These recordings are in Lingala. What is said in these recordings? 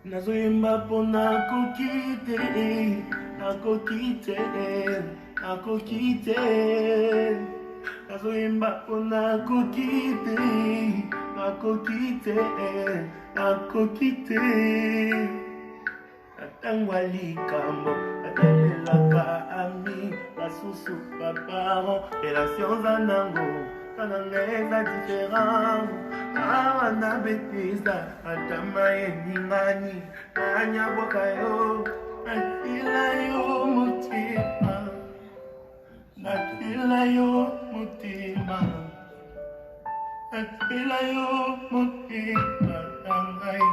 nazoyemba mpona nakokite nazoyemba mpona nakokite atangwa likambo atelelaka ami basusu baparent relations anango kananga eza différent awa na betisa atama yeningani nanyabwaka yo natila yo mutima natila yo mutima tangai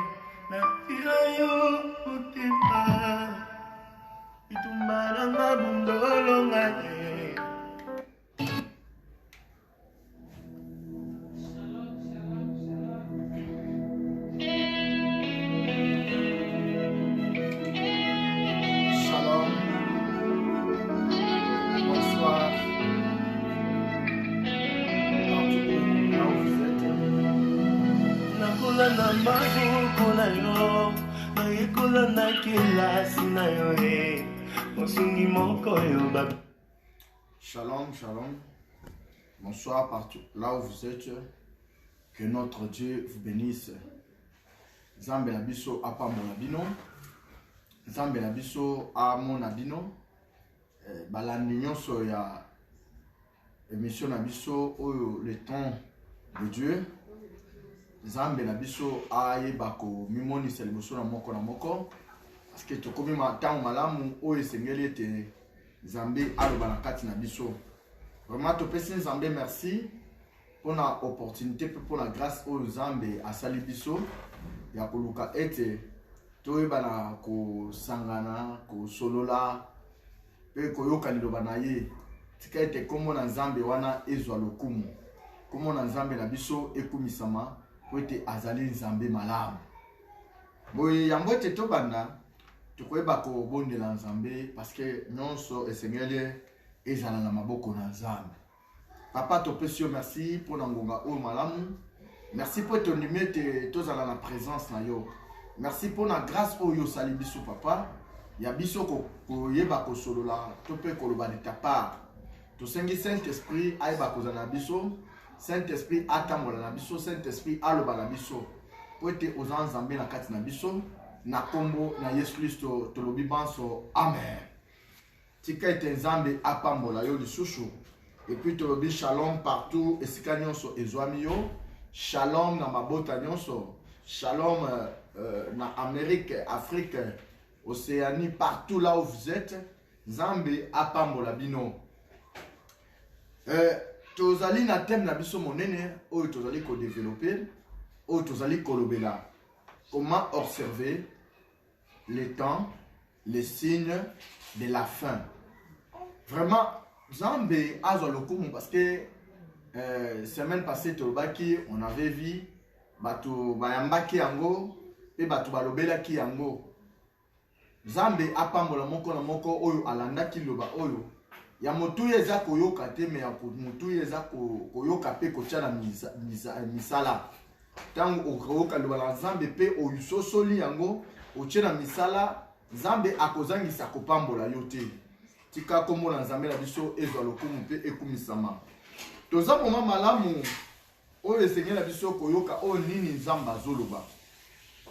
natila yo mutima itumaranga bundolo ngaye. Shalom, shalom. Bonsoir partout là où vous êtes. Que notre Dieu vous bénisse. Zambe la biso apambola bino. Zambe la biso amona bino. Balandi nyonso ya émission na biso oyo le temps de Dieu. Zambe la biso ayebako mimoni se liboso na moko. Parce que tokomi matango malamu oyo esengeli ete Zambe aloba na kati na biso. Vraiment topesi Zambe merci pour la opportunité pour la grâce oyo Zambe asali biso ya koluka ete toyeba na kosangana kosolola pe koyoka liloba na ye tika ete kombo na Nzambe wana ezwa lokumu kombo na Nzambe na biso ekumisama po ete azali Nzambe malamu boye yango ete tobanda tokoyeba kobondela Nzambe parce que nyonso esengeli ezala na maboko na Nzambe. Papa topesi yo merci pour na ngonga oyo malamu. Merci pour ton limite tozala na présence na yo. Merci pour la grâce oyo sali biso papa. Ya biso koyeba kosolola tope koloba de ta part. Tosengi Saint-Esprit ayeba kozala na biso. Saint-Esprit atambola na biso, Saint-Esprit aloba na biso. Po ete ozala Nzambe na kati na biso. Na kombo na Yesu Kristo tolobi banso amen. Tika ete Nzambe apambola yo lisusu. Et puis tolobi shalom partout esika nyonso ezwami yo. Shalom na mabota nyonso. Shalom na Amérique, Afrique, Océanie, partout là où vous êtes. Nzambe apambola bino. Tozali na thème na biso monene oyo tozali ko développer, oyo tozali kolobela. Comment observer les temps, les signes de la fin. Vraiment, Nzambe azwa lokumu parce que semaine passée tobaki on avait vu batu bayambaki yango et batu balobelaki yango. Nzambe apambola moko na moko oyo alandaki loba oyo ya motu eza koyoka te me ya motu eza koyoka pe kotia na misala. Tango okoyoka loba la Nzambe pe oyusosoli yango otie na misala Nzambe akozangisa kopambola yo te. Tika kombo na Nzambe na biso ezwa lokumu pe ekumisama. Toza moma malamu oyo esengeli na biso koyoka oyo nini Nzambe azoloba.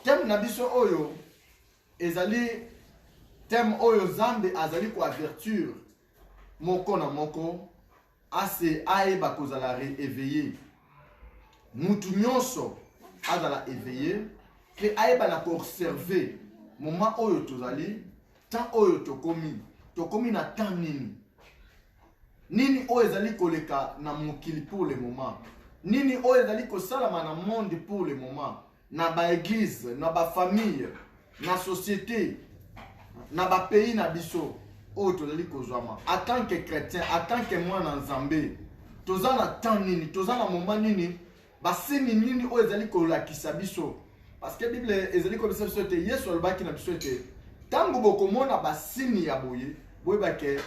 Thème na biso oyo ezali thème oyo Nzambe azali ko avertir moko na moko ase ayeba kozala réveillé. Mutu nyonso azala éveillé pe ayeba na ko observer moment oyo tozali temps oyo tokomi na temps nini oyo ezali koleka na mokili pour le moment, nini oyo ezali kosalama na monde pour le moment, na ba église, na ba famille, na société, na ba pays na biso oyo tozali kozwama en tant que chrétien, en tant que mwana Nzambe. Toza na temps nini, toza na moment nini, basini nini oyo ezali kolakisa biso. Parce que Bible ezali kolakisa biso te Yesu alobaki na biso te tango bokomona basini ya boye boyebake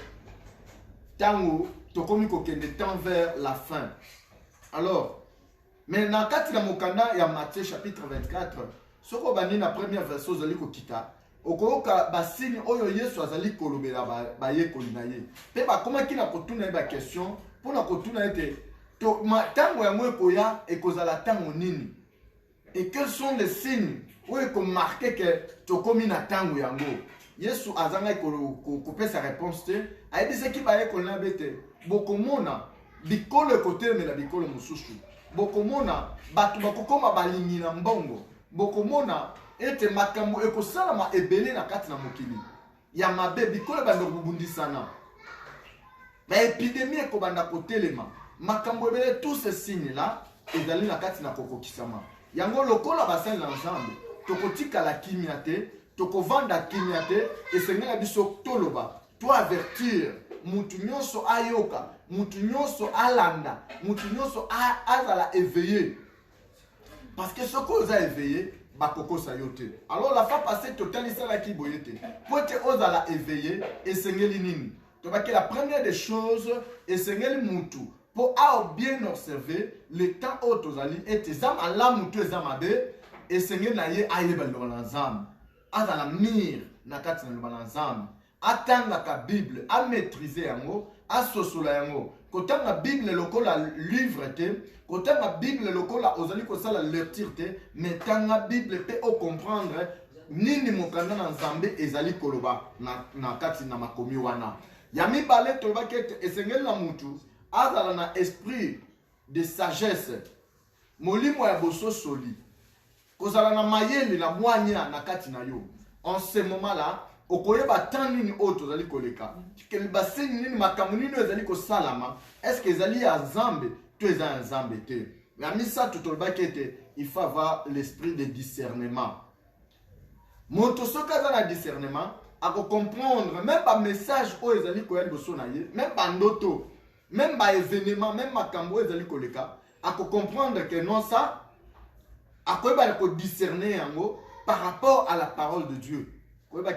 tango tokomi kokende temps vers la fin. Alors mais na kati na mokanda ya Matthieu chapitre 24 soko bani na première version ozali kokita okoyoka basini oyo Yesu azali kolobela bayekoli na ye pe bakomaki na kotuna ye baquestion mpona kotuna ete ntango yango ekoya ekozala ntango nini et quels sont les signes oyo ekomarke ke tokomi na ntango yango. Yesu azangaki kopesa réponse te ayebisaki bayekoli na be te bokomona bikolo ekotelemela bikolo mosusu, bokomona bato bakokoma balingi na mbongo, bokomona ete makambo ekosalama ebele na kati na mokili ya mabe, bikolo banda kobundisana, baepidemie ekobanda kotelema, makambo ebele. Tous ces signes là ezali na kati na kokokisama yango lokola basali na Nzambe tokotikala kimia te, tokovanda kimia te, esengela biso toloba to avertir mutu nyonso ayoka, mutu nyonso alanda, mutu nyonso azala éveillé, parce que ce qu'on a éveillé bakoko sayote. Alors la fois passée totalisa la kiboyete pour que ozala éveillé esengeli nini to ba que la première des choses esengeli mutu pour bien observer le temps otozali et ezam ala mutu ezam abe esengeli na ye ayeba lona nzambe azala mir na kati na lona nzambe atanga ka Bible a maîtriser yango asosola yango kotanga Bible lokola livre te, kotanga Bible lokola ozali kosala lecture te, mais tanga Bible pe o comprendre nini mokanda na Nzambe ezali koloba na kati na makomi wana ya mibale toloba kete esengeli na mutu azala na esprit de sagesse, molimo ya boso soli, kozala na mayele na mwanya na kati na yo. En ce moment là okoyeba tant nini oto zali koleka ke baseni nini makambo nini ezali kosalama, est-ce que ezali ya Nzambe to eza ya Nzambe te. Na misa tutoloba kete il faut avoir l'esprit de discernement. Moto soka za na discernement ako comprendre même pas message o ezali koyeba boso na ye, même pas ndoto, même pas événement, même makambo ezali koleka ako comprendre que non ça akoyeba ko discerner yango par rapport à la parole de Dieu.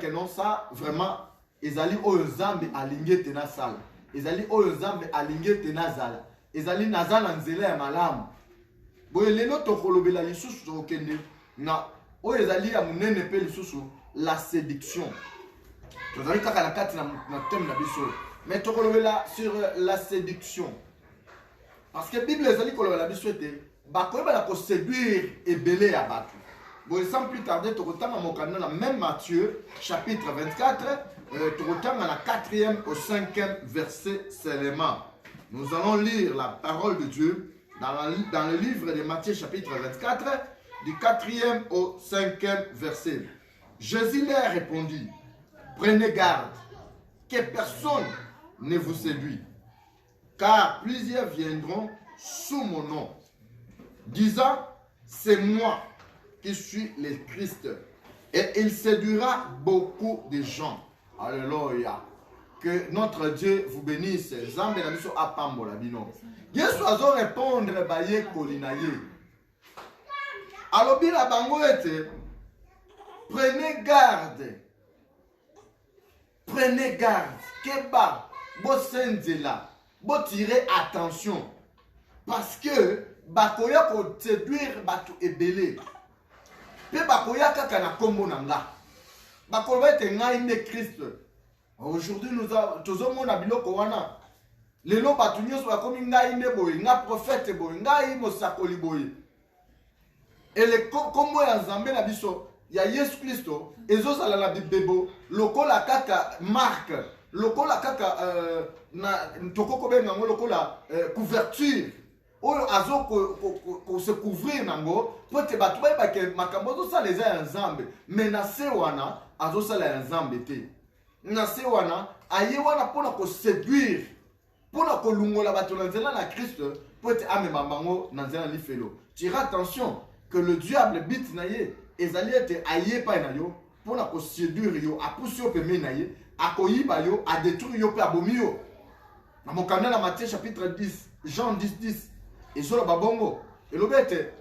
Que non ça vraiment ezali oyo Nzambe alingi te na sala, ezali oyo Nzambe alingi te na zala, ezali nazala nzela ya malamu boye lelo tokolobela lisusu tokende na oyo ezali ya munene pe lisusu la séduction tozali kaka na kati na thème na biso, mais tokolobela sur la séduction parce que Bible ezali kolobela biso te bakoyeba ko séduire ebele ya bato. Bon, sans plus tarder, tu retournes à mon canal, même Matthieu, chapitre 24, tu retournes à la 4e au 5e verset seulement. Nous allons lire la parole de Dieu dans le livre de Matthieu, chapitre 24, du 4e au 5e verset. Jésus leur répondit, prenez garde, que personne ne vous séduit, car plusieurs viendront sous mon nom, disant, c'est moi qui suis le Christ, et il séduira beaucoup de gens. Alléluia. Que notre Dieu vous bénisse. Zambe na biso apambola bino. Yesu azo répondre baye kolinaye. Alobi na bango ete prenez garde. Prenez garde. Keba bo senzela. Bo tirer attention. Parce que bakoya ko séduire batu ebele. Pe bakoya kaka na kombo na nga. Bakoloba ete ngai nde Christ. Aujourd'hui nous tozomona biloko wana. Lelo batu nyonso bakomi ngai nde boye, nga prophète boye, ngai mosakoli boye. Et le kombo ya Nzambe na biso ya Yesu Kristo ezozala na bibebo lokola kaka marque, lokola kaka na tokoko benga ngo lokola couverture. Oyo azo ko se couvrir nango pote batu ba ke makambo zo sala eza ya Nzambe, mais na se wana azo sala ya Nzambe te. Na se wana aye wana pona ko séduire, pona ko lungola batu na nzela na Christ pote amema bango na nzela lifelo. Tire attention que le diable bit na ye ezali ete aye pa na yo pona ko séduire yo, apusi yo peme na ye, akoyiba yo, a détruire yo pe abomi yo. Na mokanda na Matthieu chapitre 10, Jean 10:10. Et sur le babongo, et le bête,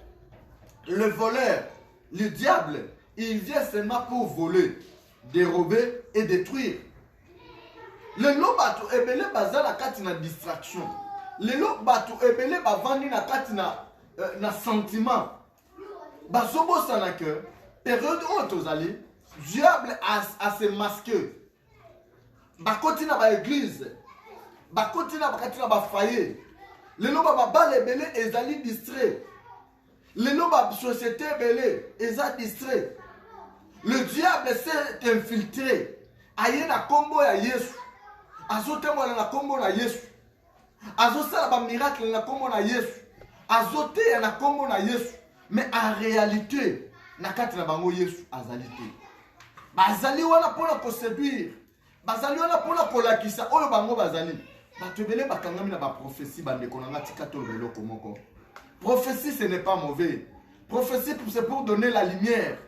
le voleur, le diable, il vient seulement pour voler, dérober et détruire. Le lobato ebele baza la kati na distraction. Le lobato ebele bavandi na kati na sentiment. Bazobo sana que période où tozali diable a se masqué bakoti na ba église bakoti na bakati na ba foyer lelo ba bale ebele ezali distrait lelo ba société ebele eza distrait. Le diable s'est infiltré aye na kombo ya Yesu azotemona na kombo na Yesu azosala ba miracle na kombo na Yesu azoteya na kombo na Yesu, mais en réalité na kati na bango Yesu azali te. Bazali wana pona ko séduire, bazali wana pona ko lakisa oyo bango bazali. Bato ebele bakangami na ba prophétie bandeko na ngati kato leloko moko. Prophétie ce n'est pas mauvais. Prophétie c'est pour donner la lumière.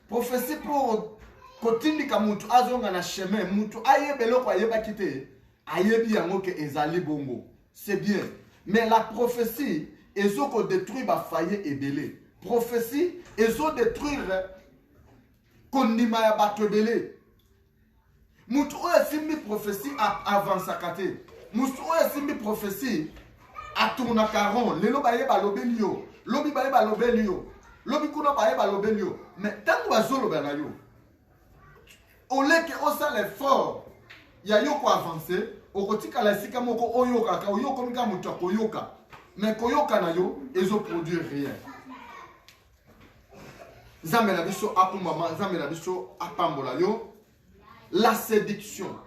Prophétie pour kotindika mutu azonga na chemin, mutu ayebelo ko ayeba kite, ayebi yango ke ezali bongo. C'est bien. Mais la prophétie ezo ko détruire ba faye ebele. Prophétie ezo détruire kondima ya bato ebele. Mutu oyo simbi prophétie avansaka te. Mutu oyo simbi prophétie atourna caron. Lelo baye balobeli yo. Lobi baye balobeli yo. Lobi kuna baye balobeli yo. Mais tango bazoloba na yo. Oleke osa l'effort. Ya yo ko avancer. Okotika la sika moko oyoka ka oyoko mika mutu akoyoka. Mais koyoka na yo ezo produire rien. Nzambe na biso apumama, nzambe na biso apambola yo. La séduction.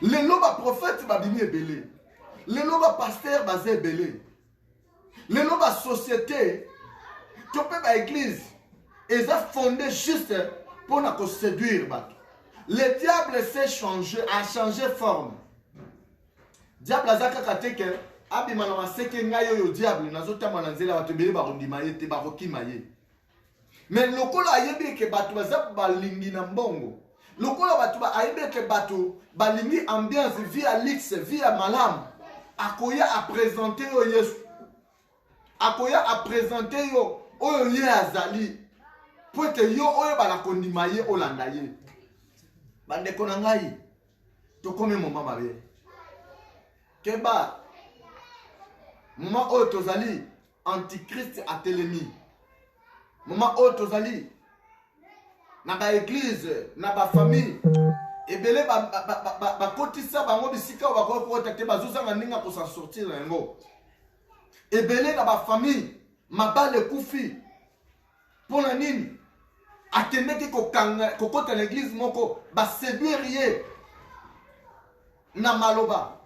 Les loba prophètes babimi ebele. Les loba pasteur bazé ebele. Les loba société topé ba église eza fondé juste pour na ko séduire bato. Le diable s'est changé, a changé forme. Diable azaka kateke abima na maseke ngayo yo diable nazotama na nzela bato bele ba rondima yete ba rokima ye. Mais lokola ayebi ke bato baza balingi na mbongo. Lokola bato ba ayebi ke bato balingi ambiance via luxe via malam. Akoya a présenter yo Yesu. Akoya a présenter yo oyo ye azali. Pote yo oyo bala kondima ye olanda ye. Bande kona ngai to komi moma mabe keba moma oyo tozali antichrist atelemi moma oyo tozali na ba église na ba famille ebele ba kotisa bango bisika ba ko contacter bazozanga ninga ko s'en sortir yango ebele na ba famille mabale kufi pona nini atendeki kokota l'église moko ba séduire ye na maloba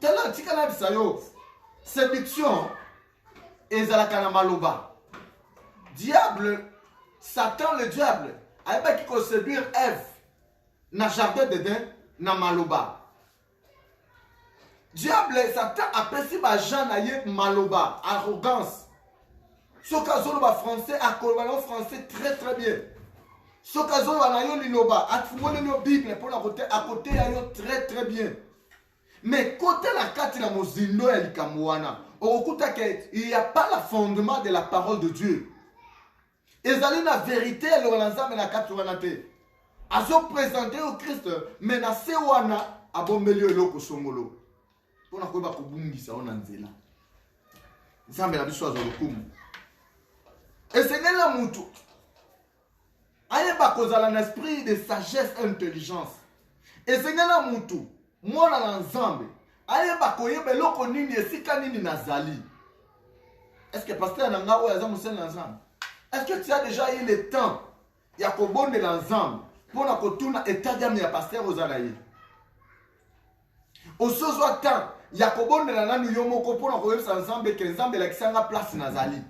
tela tika na bisayo séduction ezalaka na maloba. Diable Satan le diable ayebaki ko séduire Ève na jardin d'Éden na maloba. Diable Satan apesi ba Jean na ye maloba, arrogance. Soka zoloba français akoloba français très très bien. Soka zoloba na yo liloba atfungoli yo Bible pour la côté à côté ya yo très très bien. Mais côté la kati na mozindo ya likamwana, okuta ke il y a pas le fondement de la parole de Dieu. Ezali na vérité le nzambe na kati wana te. Azo présenter au Christ mais na se wana abombeli eloko songolo. Pona ko ba kubungisa ona nzela. Nzambe na biso azolokumu. Et c'est là mutu. Ayeba kozala un esprit de sagesse et intelligence. Et c'est là mutu. Moi na nzambe. Ayeba koyeba loko nini esika nini nazali. Est-ce que pasteur nanga o yaza musel nzambe? Est-ce que tu as déjà eu le temps ya kobonde nzambe pour na kotuna état d'âme ya pasteur ozalaye? Osozwa temps ya kobonde na nanu yo moko pour na koyebisa nzambe ke nzambe la kisanga place nazali.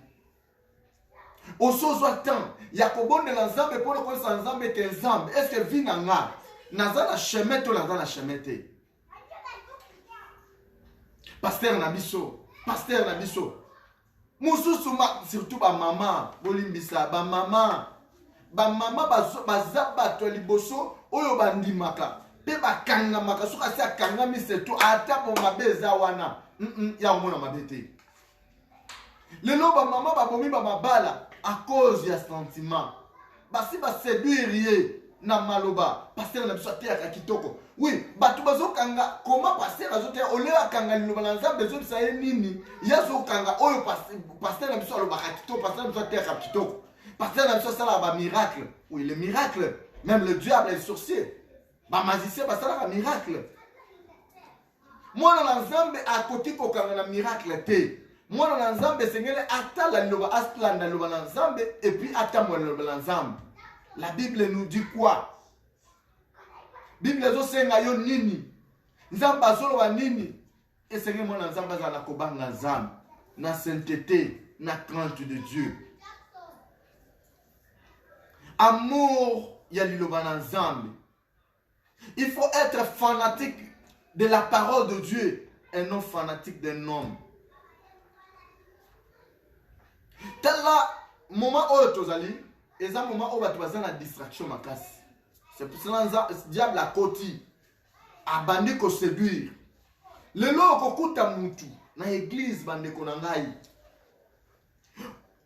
Osozwa temps ya kobonde na nzambe pour ko sa nzambe ke nzambe est-ce que vi na nga nazala chemin to nazala chemin te. Pasteur na biso mususu surtout ba mama bolimbisa ba mama baza bato liboso oyo bandimaka pe bakanga maka soka si akanga miseto ata bo mabeza wana ya omona mabete. Lelo ba mama ba bomi ba mabala à cause ya sentiment. Basi ba séduire na maloba pasteur na biso ateyaka kitoko. Oui, bato bazokanga comment pasteur azoteya ole akanga liloba na Nzambe ezobisa ye nini yazokanga oyo pasteur na biso alobaka kitoko, pasteur na biso ateyaka kitoko, pasteur na biso asala ba miracle. Oui, les miracles, même le diable, les sorciers, ba magicien basalaka miracle. Mwana na Nzambe akoti kokanga na miracle te. Mwana na Nzambe sengele atala liloba aslanda liloba na Nzambe et puis atamwa liloba na Nzambe. La Bible nous dit quoi? Bible zo senga yo nini? Nzambe azoloba nini? Et sengele mwana Nzambe azala kobanga Nzambe na sainteté, na crainte de Dieu. Amour ya liloba na Nzambe. Il faut être fanatique de la parole de Dieu et non fanatique d'un homme. Tel là, moment où tozali, et ça moment où tu vas la distraction makasi. C'est pour cela que le diable a côté, a bandé ko séduire. Le lo kokuta mutu na église bande konangai.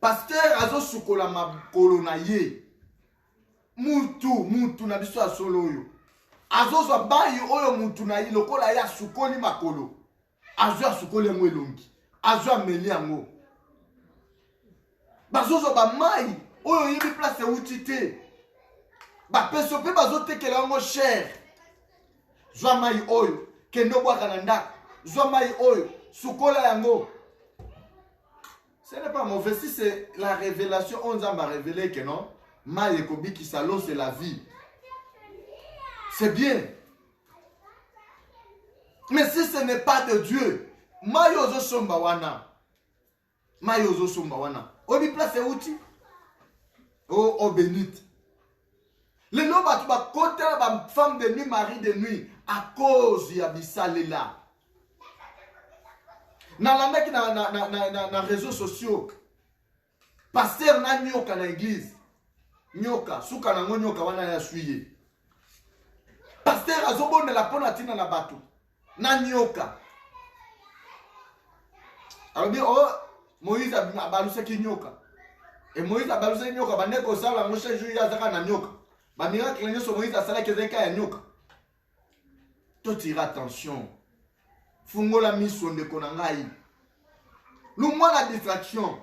Pasteur azo sukola makolo na ye. Mutu na biso asolo yo. Azo so bayi oyo mutu na ye lokola ya sukoli makolo. Azo asukoli ngo elongi. Azo ameli yango. Bazozo ba mai oyo yibi place utite. Ba peso pe bazotekela yango cher. Zwa mai oyo kendo bwaka na ndako. Zwa mai oyo sukola yango. Ce n'est pas mauvais si c'est la révélation on nous a révélé que non. Mai ekobi ki salon c'est la vie. C'est bien. Mais si ce n'est pas de Dieu, mai ozo somba wana. Mai ozo somba wana. Obi place outi. Oh bénite. Les noms batu ba côté ba femme de nuit, mari de nuit à cause ya bisalela. Na landaki na réseaux sociaux. Pasteur na nyoka na église. Nyoka, suka na nyoka wana ya suye. Pasteur azobonde la pona tina na bato. Na nyoka. Alors bien oh Moïse a balusé ki nyoka. Et Moïse a balusé nyoka bande ko sala ngo chaque jour ya zaka na nyoka. Ba miracle nyoso Moïse a sala ke zeka ya nyoka. To tira attention. Fungola miso ndeko na ngai. Lu moi la distraction.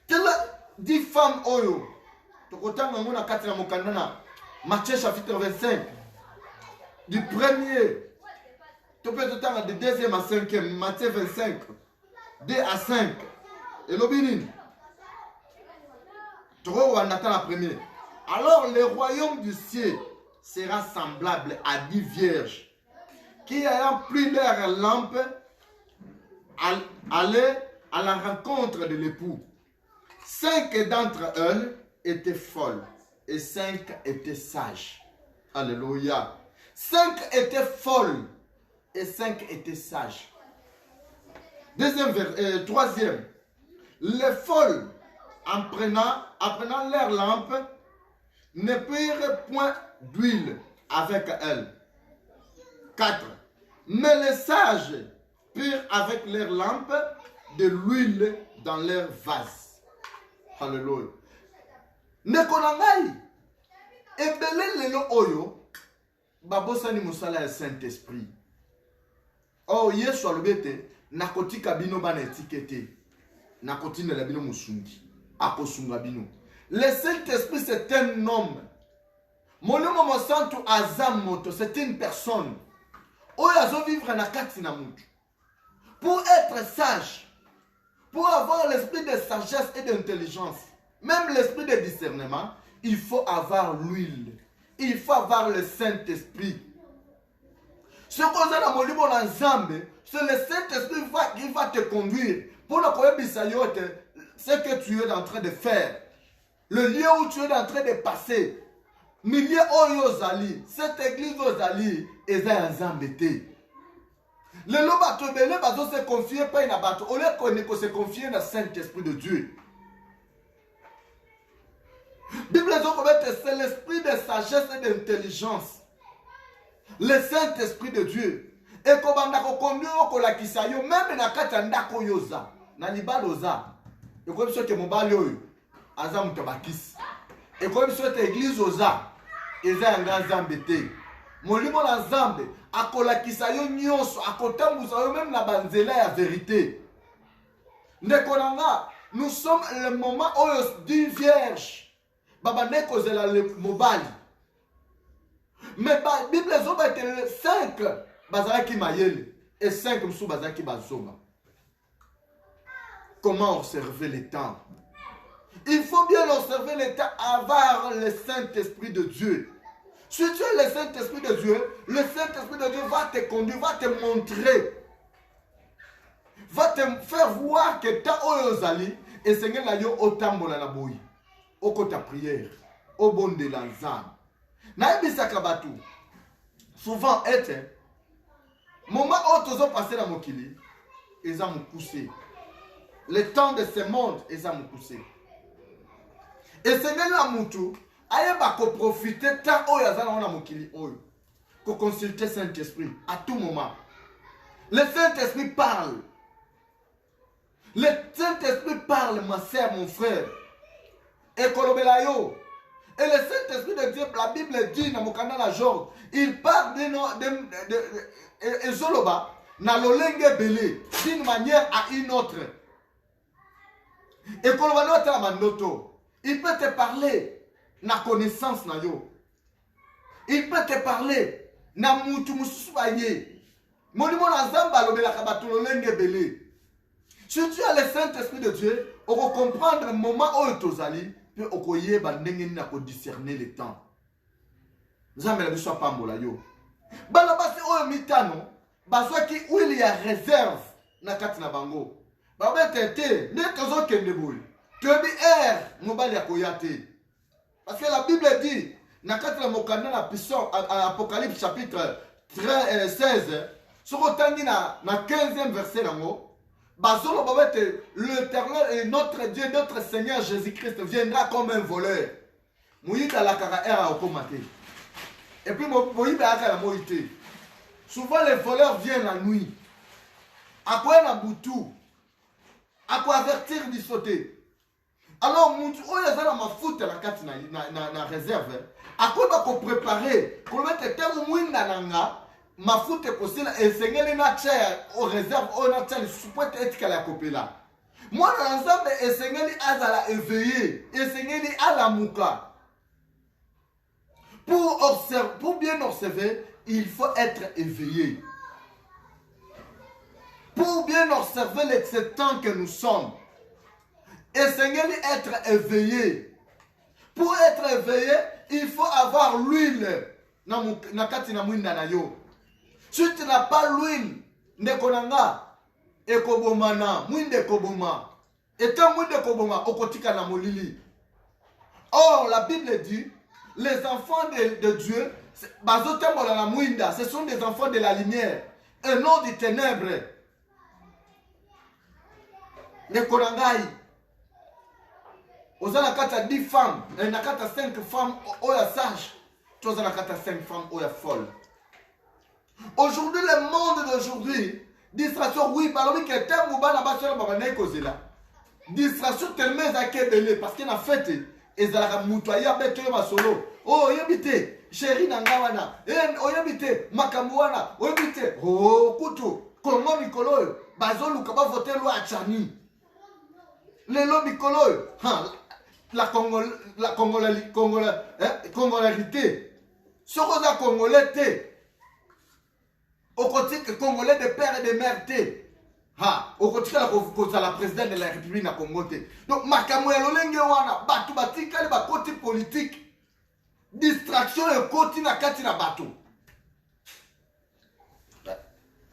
Telle 10 femmes oyo. Tokotanga ngona kati na mokandana. Matthieu chapitre 25. Du premier. Topé totanga de deuxième à cinquième. Matthieu 25. 2 à 5. Et l'obinin. Trop on attend la première. Alors le royaume du ciel sera semblable à 10 vierges qui ayant pris leur lampe allaient à la rencontre de l'époux. 5 d'entre elles étaient folles et 5 étaient sages. Alléluia. 5 étaient folles et 5 étaient sages. Troisième, les folles, en prenant leur lampe, ne prirent point d'huile avec elles. 4. Mais les sages prirent avec leur lampe de l'huile dans leur vase. Alléluia. Nekonangai, ebele lelo oyo, babosani musala ya Saint-Esprit. Oh, Yesu alobete, nakotika bino bana etikete. Nakotina la bino musungi. Akosunga bino. Le Saint-Esprit c'est un homme. Molimo mosantu azamoto, c'est une personne. Oyo azo vivre na kati na mutu. Pour être sage, pour avoir l'esprit de sagesse et d'intelligence, même l'esprit de discernement, il faut avoir l'huile. Il faut avoir le Saint-Esprit. Ce qu'on a dans mon livre en Zambé, c'est le Saint-Esprit qui va te conduire pour ne pas ce que tu es en train de faire. Le lieu où tu es en train de passer. Milieu Oyozali, cette église Oyozali, est un Zambété. Le lobato belé bazo se confier pas na bato, au lieu qu'on se confie dans le Saint-Esprit de Dieu. Bible c'est l'esprit de sagesse et d'intelligence. Le Saint-Esprit de Dieu. Et comme on a conduit au Kolakisayo, même na katandako yoza, na libaloza. Et comme ce que mon balio, azam tabakis. Et comme cette église oza, eza yanga Nzambe te. Molimo na Nzambe, akolakisa yo nyonso, akotambusa yo même na banzela ya vérité. Ndekonanga, nous sommes le moment d'une vierge. Baba neko zela le mobali. Mais la Bible est 5 bazalaki mayele et 5 msou bazalaki bazoma. Comment observer les temps? Il faut bien observer les temps, avoir le Saint-Esprit de Dieu. Si tu as le Saint-Esprit de Dieu, le Saint-Esprit de Dieu va te conduire, va te montrer, va te faire voir que ta oyozali et Seigneur la yo otambola na boyi, oko ta prière, au bon de l'ensemble. Naibisaka batu, souvent être, moment où tu as passé dans mon kili, ils ont poussé. Le temps de ce monde, ils ont poussé. Et Seigneur la moutou, aye ba ko profiter tant où yazana on a mon kili, ko consulter Saint-Esprit à tout moment. Le Saint-Esprit parle. Le Saint-Esprit parle, ma sœur, mon frère. Et kolobelayo. Et le Saint-Esprit de Dieu, la Bible dit dans mon canal Job, il parle de Zoloba, na lolenge belé, d'une manière à une autre. Et kolobelayo ta mandoto. Il peut te parler na connaissance na yo. Il peut te parler na mutu musubaye. Monimo na zamba lobela kabatu lolenge belé. Si tu as le Saint-Esprit de Dieu, on va comprendre le moment où tu es allé, puis on va discerner le temps. Zamba la biso pambola yo. Bana basi oyo mitano, baswa ki où il y a réserve na kati na bango. Ba betete, ne tozo kende boy. Tu bi mobali ya koyate. Parce que la Bible dit na kati na mokanda na Pisson Apocalypse chapitre 16, sur otangi na 15e verset nango. L'Éternel et notre Dieu, notre Seigneur Jésus-Christ viendra comme un voleur. Et puis, souvent les voleurs viennent la nuit. À quoi na boutou? À quoi avertir du sauter? Alors, oh, il y a ma foute la carte na réserve. À quoi va préparer? Pour mettre terme mouinda nanga. Ma foute est possible et Seigneur na chair au réserve au na chair supporte être qu'elle a coupé là. Moi l'ensemble et Seigneur azala éveillé et Seigneur ala muka. Pour bien observer, il faut être éveillé. Pour bien observer ce temps que nous sommes. Et Seigneur être éveillé. Pour être éveillé, il faut avoir l'huile na kati na mwinda na yo. Si tu n'as pas l'huile, nekonanga, ekobomana, mwinde koboma. Et quand mwinde koboma, okotika na molili. Or, la Bible dit, les enfants de Dieu, ce sont des enfants de la lumière, et non des ténèbres. Nekonangai. Ozana kata 10 femmes, et nakata 5 femmes, oya sage. Tu as nakata 5 femmes, oya folle. Aujourd'hui, le monde d'aujourd'hui, distraction, oui, par le que terme ou bas na bas baba na kozela. Distraction tellement zakebele parce qu'il a fait et zalaka mutoya beto ma solo. Oh, yebite, chéri nanga wana. Oh yebite, makambo wana. Oh yebite, oh kutu, Congo mikolo, bazolu kaba voter loi achani. Le lo mikolo, la congolarité. Soroza congolais au côté que Congolais de père et de mère au côté que la présidente de la République na Congo. Donc makambo ya lolenge wana batu batika le ba côté politique distraction et côté na kati na batu.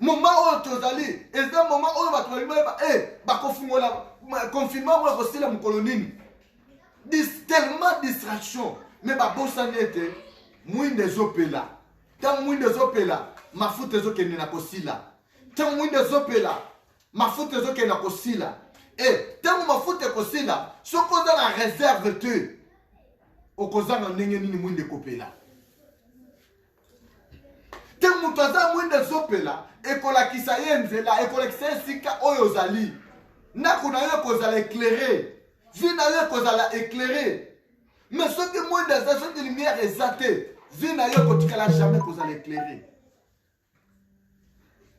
Moment où tozali et ce moment où batu ba kofungola confinement ou aussi la mukolonini. Tellement distraction mais ba bosanete mwinde zopela. Tant mwinde zopela ma foute ezokende na kosila. Tant mwinde zopela ma foute ezokende na kosila. Et tant ma foute ekosila, soko za la réserve te okozanga ndenge nini mwinde kopela. Tant mutaza mwinde zopela ekolakisa yenzela ekolakisa sika oyo zali. Na kuna yo kozala éclairé. Vina yo kozala éclairé. Mais ce que moi, des agents de lumière exaltés, vie n'a pas jamais que vous allez éclairer.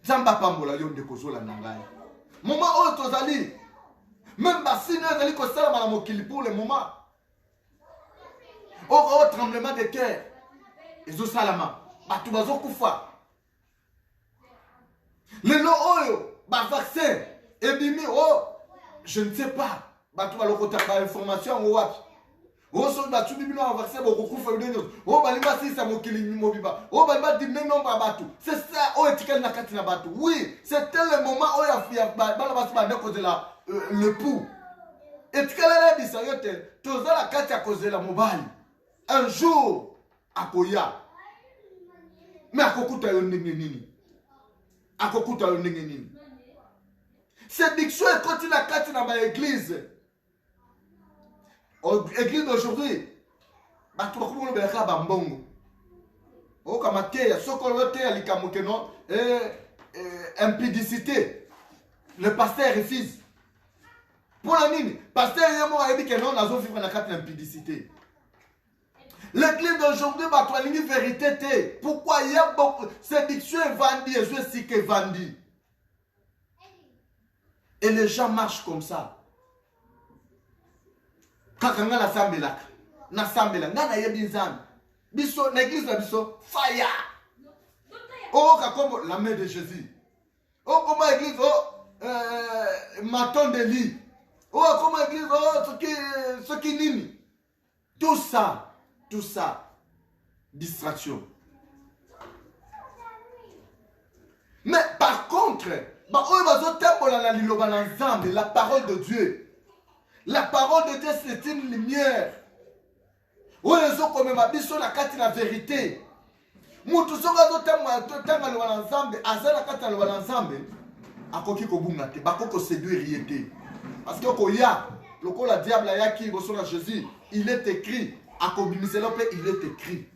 Zamba pambola yon de kozola nangai. Moment où tozali, même bassine zali ko sala na mokili pour le moment. Au tremblement de terre, ezo salama, batu bazo kufa. Lelo oyo, ba vaccin, ebimi oh, je ne sais pas. Batu ba lokota ba information o wapi. O so batu bibino ba vaccin bo kufa yodeno. O balimba sisa mokili mobiba. O balimba dimne nomba batu. C'est ça o etikali na kati na batu. Oui, c'était le moment où il y a bala basu ba ndeko de la le pou. Etikali na bisa yote, tozala kati ya kozela mobali. Un jour, akoya. Mais akokuta yo ndenge nini? Akokuta yo ndenge nini? Cette diction est continue à kati na ma église. L'église d'aujourd'hui, batu bakumu belaka bambongo. O kamate ya sokolote ya likamuke non impudicité. Le pasteur refuse. Pour la mine, pasteur yemo a dit que non nazo vivre na kati impudicité. L'église d'aujourd'hui, bah, tu as vérité. Pourquoi il y a beaucoup de séduction et vendue et je sais que vendue. Et les gens marchent comme ça. Quand on a la sambela, na sambela, na yebi nzambe. Biso, l'église la biso, fire. Oh, comme la main de Jésus. Oh, comme l'église, oh, maton de lit. Oh, comme l'église, oh, ce qui nime. Tout ça. Tout ça, distraction. Mais par contre, la parole de Dieu. La parole de Dieu, c'est une lumière. Où les autres, comme ma biso, la carte la vérité. Moutou soka tanga lo ensemble, azala kata lo ensemble. Akoki ko bungate, bakoko séduire yete. Parce que koya, loko la diable ya ki boso na Jésus, il est écrit. À Kobimiselo, il est écrit.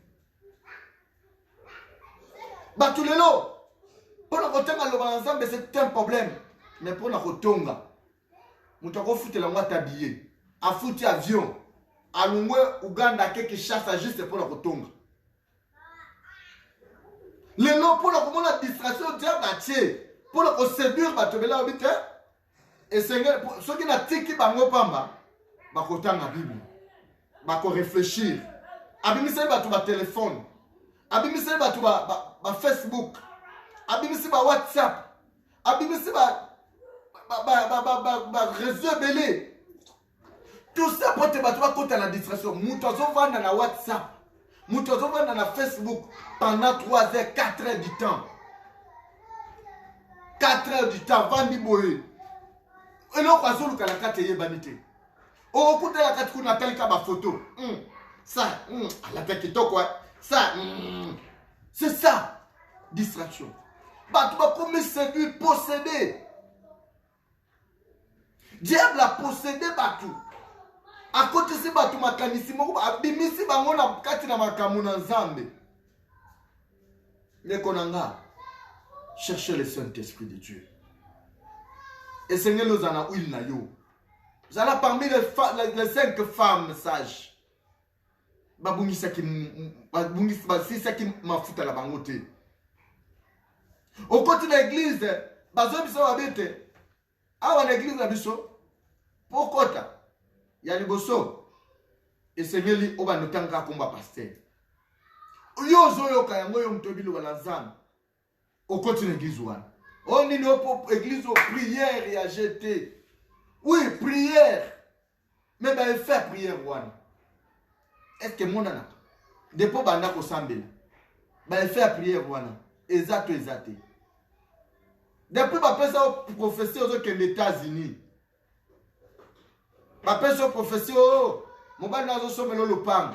Batulelo, pour le retenir ensemble, c'est un problème. Mais pour le retenir, nous avons foutu la moitié habillée. À foutu avion. À l'Oumoué, Ouganda, qui chasse juste pour le retenir. Le nom pour le la distraction, diable a tué. Pour le séduire, Batubela, et Seigneur, ceux qui n'ont tiki bango pamba, bakotan la Bible. Bako réfléchir. Abimisé ba tu ba téléphone. Abimisé ba tu ba Facebook. Abimisé ba WhatsApp. Abimisé ba réseau belé. Tout ça pour te battre contre la distraction. Moutozo vanda na WhatsApp. Moutozo vanda na Facebook pendant 3 heures, 4 heures du temps. 4 heures du temps, vandi boye. Et là, on va se faire la carte et banité. Oh, écoutez la carte qu'on appelle comme photo. Ça, la tête quoi. Ça, c'est ça. Distraction. Bah, tu vas comme séduire, posséder. Diable a possédé Batu. À côté de Batu, ma canissimo, abimisi bangona kati na makamuna nzambe. Les konanga, cherchez le Saint-Esprit de Dieu. Et Seigneur nous en a huile na yo. Vous allez parmi les 5 femmes sages. Babungisa qui m'a foutu à la bangote. Au côté de l'église, bazo biso babete. Awa l'église la biso. Pourquoi il y a les bosso. Et Seigneur li oba notanga komba pasteur. Yo zo yo kayango yo mtobili wala nzambe. Au côté de l'église wana. On est pour l'église aux prières et à jeter. Oui, prière. Mais ben faire prière one. Est-ce que mon ana depuis banda ko sambela. Ben faire prière one. Exact. Depuis ba pesa prophétie aux États-Unis. Ba pesa prophétie au mon ba nazo somelo lopang.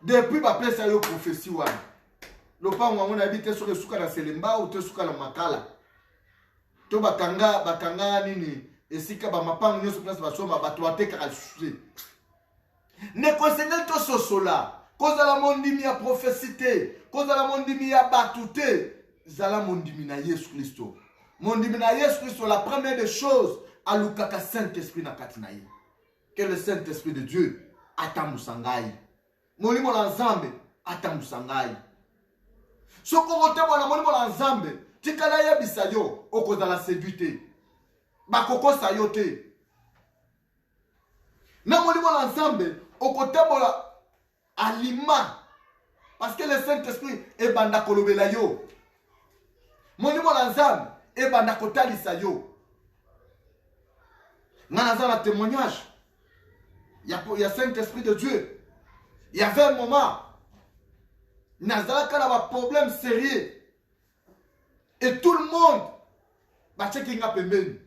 Depuis ba pesa yo prophétie one. Lopang on habite sur le souka na Selemba ou te souka na Makala. To bakanga nini esika ba mapang nyoso place ba soma ba to ateka sujet. Ne conseiller to sosola. Koza la mondimi ya prophécité, koza la mondimi ya batute, zala mondimi na Yesu Christo. Mondimi na Yesu Christo la première des choses alukaka Saint-Esprit na katinaye. Que le Saint-Esprit de Dieu atambusa ngai. Molimo na nzambe atambusa ngai. Soko kotembola na molimo na nzambe tikala yebisa yo okozala séduit te. Bakokosa yo te. Na molimo na nzambe okotembola alima. Parce que le Saint-Esprit est banda kolobela yo. Molimo na nzambe est banda kotalisa yo. Nana za la témoignage. Il y a Saint-Esprit de Dieu. Il y avait un moment. Nazala avait un problème sérieux. Et tout le monde. Bah check inga pembeni.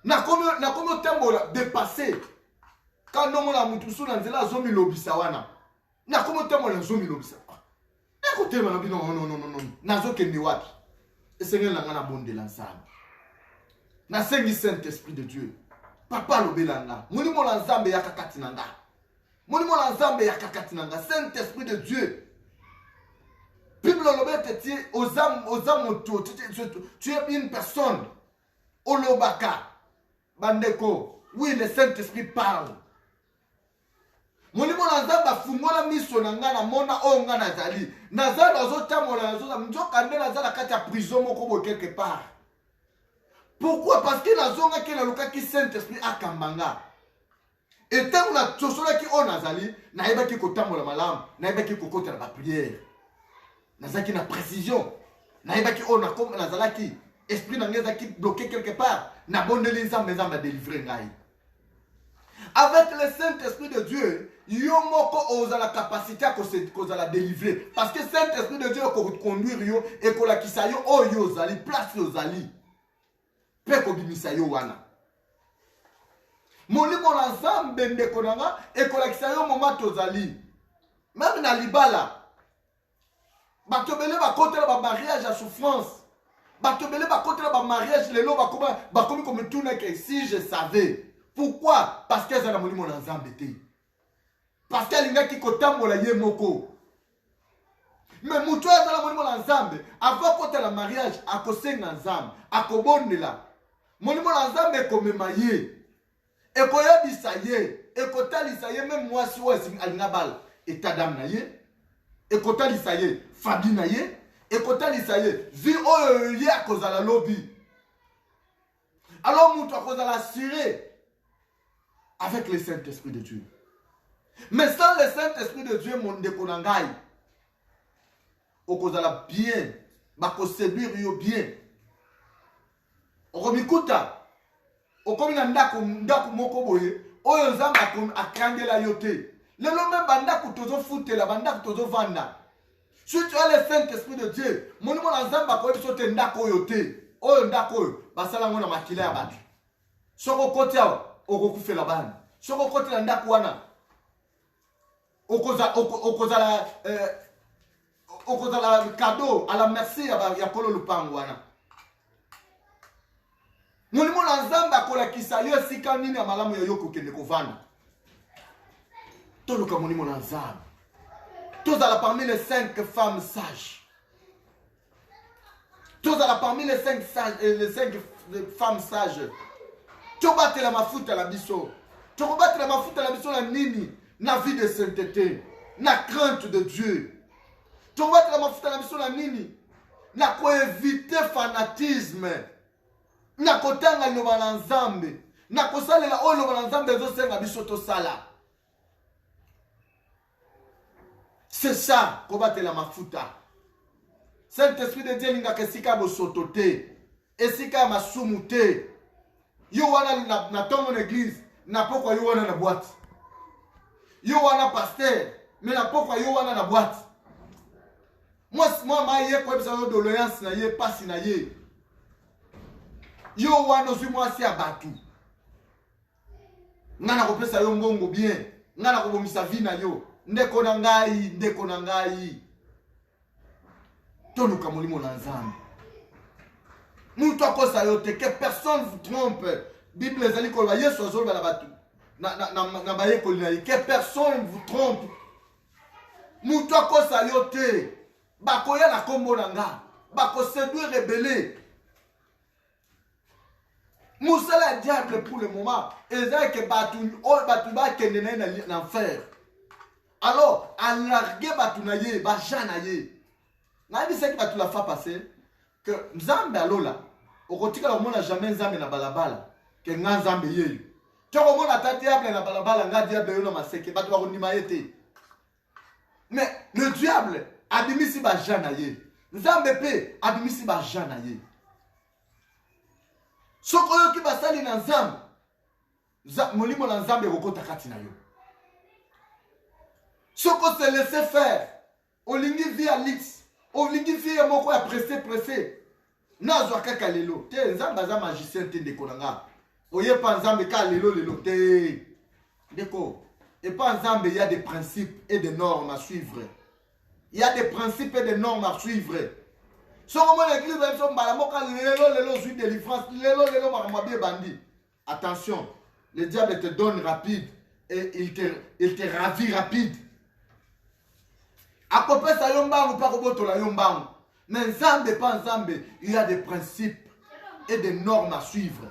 Na komo tembo dépassé. Quand nous la mutusu na nzela zomi lobisa wana. Na komo tembo la zomi lobisa. Écoutez non non. Nazo kende wapi. Et Seigneur na ngana bonde l'ensemble. Na sengi Saint-Esprit de Dieu. Papa lobelanga. Molimo la nzambe ya kakati nanga. Molimo la nzambe ya kakati nanga. Saint-Esprit de Dieu. Bible lobete ti ozam moto. Tu es une personne. Olobaka. Bandeko. Oui, le Saint-Esprit parle. Molimo la nzambe fungola miso nanga na mona onga na zali. Nazala ozotamola nazoza mjoka nde nazala kati ya prison moko bo quelque part. Pourquoi? Parce que la zone qui est le qui Saint-Esprit a kambanga. Et tant que la chose qui on a zali, naïba qui kotambo la malam, naïba qui kokote la prière. Nazaki na précision. Naïba qui on a comme nazala qui esprit n'angeza qui bloqué quelque part. Na bonne l'ensemble les âmes à délivrer ngai. Avec le Saint-Esprit de Dieu, yo moko oza la capacité à cause la délivrer. Parce que Saint-Esprit de Dieu ko conduire yo et ko la kisayo o yo zali place yo zali. Peko bimisa yo wana. Molimo na nzambe ndeko nanga ekolakisa yo moment tozali. Même na libala. Batobele bakotela ba mariage à souffrance. Batobele bakotela ba mariage lelo bakomi comme tout que si je savais. Pourquoi? Parce que ça na molimo na nzambe te. Parce que linga ki kotambola ye moko. Mais mutu azala molimo na nzambe avant kotela mariage akosenga nzambe akobondela. Molimo na nzambe ekomema ye. Ekoyebisa ye. Ekotalisa ye même mwasi oyo alinga bala. Etadam na ye. Ekotalisa ye. Fabi na ye. Ekotalisa ye. Vi oyo ye akozala lobi. Alors mutu akozala assuré avec le Saint-Esprit de Dieu. Mais sans le Saint-Esprit de Dieu, mon dékonangai, okozala bien. Bako séduire yo bien. Okomikuta okomina ndako moko boye oyo nzambe akangela yo te lelo même bandako tozo futela bandako tozo vanda si tu as le Saint-Esprit de Dieu monimo na nzambe akoyebiso te ndako oyo te oyo ndako oyo basala ngo na makila ya bato soko koti awa okokufela bana soko koti na ndako wana okozala cadeau à la merci ya kolo lupango wana. Molimo na nzambe akolakisa yo esika nini ya malamu ya yo kokende kovanda. Toluka molimo na nzambe. Tozala parmi les 5 femmes sages. Tozala parmi les 5 femmes sages. Tobatela mafuta la biso. Tobatela mafuta la biso na nini? Na vie de sainteté, na crainte de Dieu. Tobatela mafuta la biso na nini? Na ko éviter fanatisme. Na kotanga loba na nzambe. Na kosalela o loba na nzambe ezosenga biso tosala. C'est ça, kobatela mafuta. Saint-Esprit de Dieu linga kesika bosoto te. Esika masumu te. Yo wana na tongo na église, na pokwa yo wana na boîte. Yo wana pasteur, mais na pokwa yo wana na boîte. Moi ma ye ko ebisa yo doléance na ye, pasi na ye. Yo wana zwi mwasi ya batu. Ngana kopesa yo mbongo bien. Ngana kobomisa vie na yo. Ndeko na ngai. Toluka molimo na nzambe. Mutu akosa yo te, que personne vous trompe. Bible ezali koloba Yesu azoloba na batu. Na bayekoli na ye, que personne vous trompe. Mutu akosa yo te. Bakoya na kombo na nga. Bako séduire rebelle. Moussala diable pour le moment. Et ça que Batouba Kendene l'enfer. Alors, à larguer Batounaye, Bajanaye. N'a dit ce qui va tout la faire passer. Que Nzambe alola. Au côté que le monde n'a jamais Nzambe na balabala. Que Nzambe yé. Tu vois, on a ta diable na balabala, nga diable yo na maseke, Batouba Rondimaïté. Mais le diable a dit si Bajanaye. Nzambe pe a dit si Bajanaye. Sokoyo ki basali na Nzambe. Molimo na Nzambe kokota kati na yo. Soko se laisser faire. Olingi via lix. Olingi via moko ya pressé. Nazwa kaka lelo. Te Nzambe aza magicien te ndeko nanga. Oye pa Nzambe ka lelo te. Ndeko. Et pas Nzambe, il y a des principes et des normes à suivre. Il y a des principes et des normes à suivre. Attention, le diable te donne rapide et il te ravit rapide. À peu près ça yombangu pas roboto la yombangu. Mais Nzambe pas Nzambe, il y a des principes et des normes à suivre.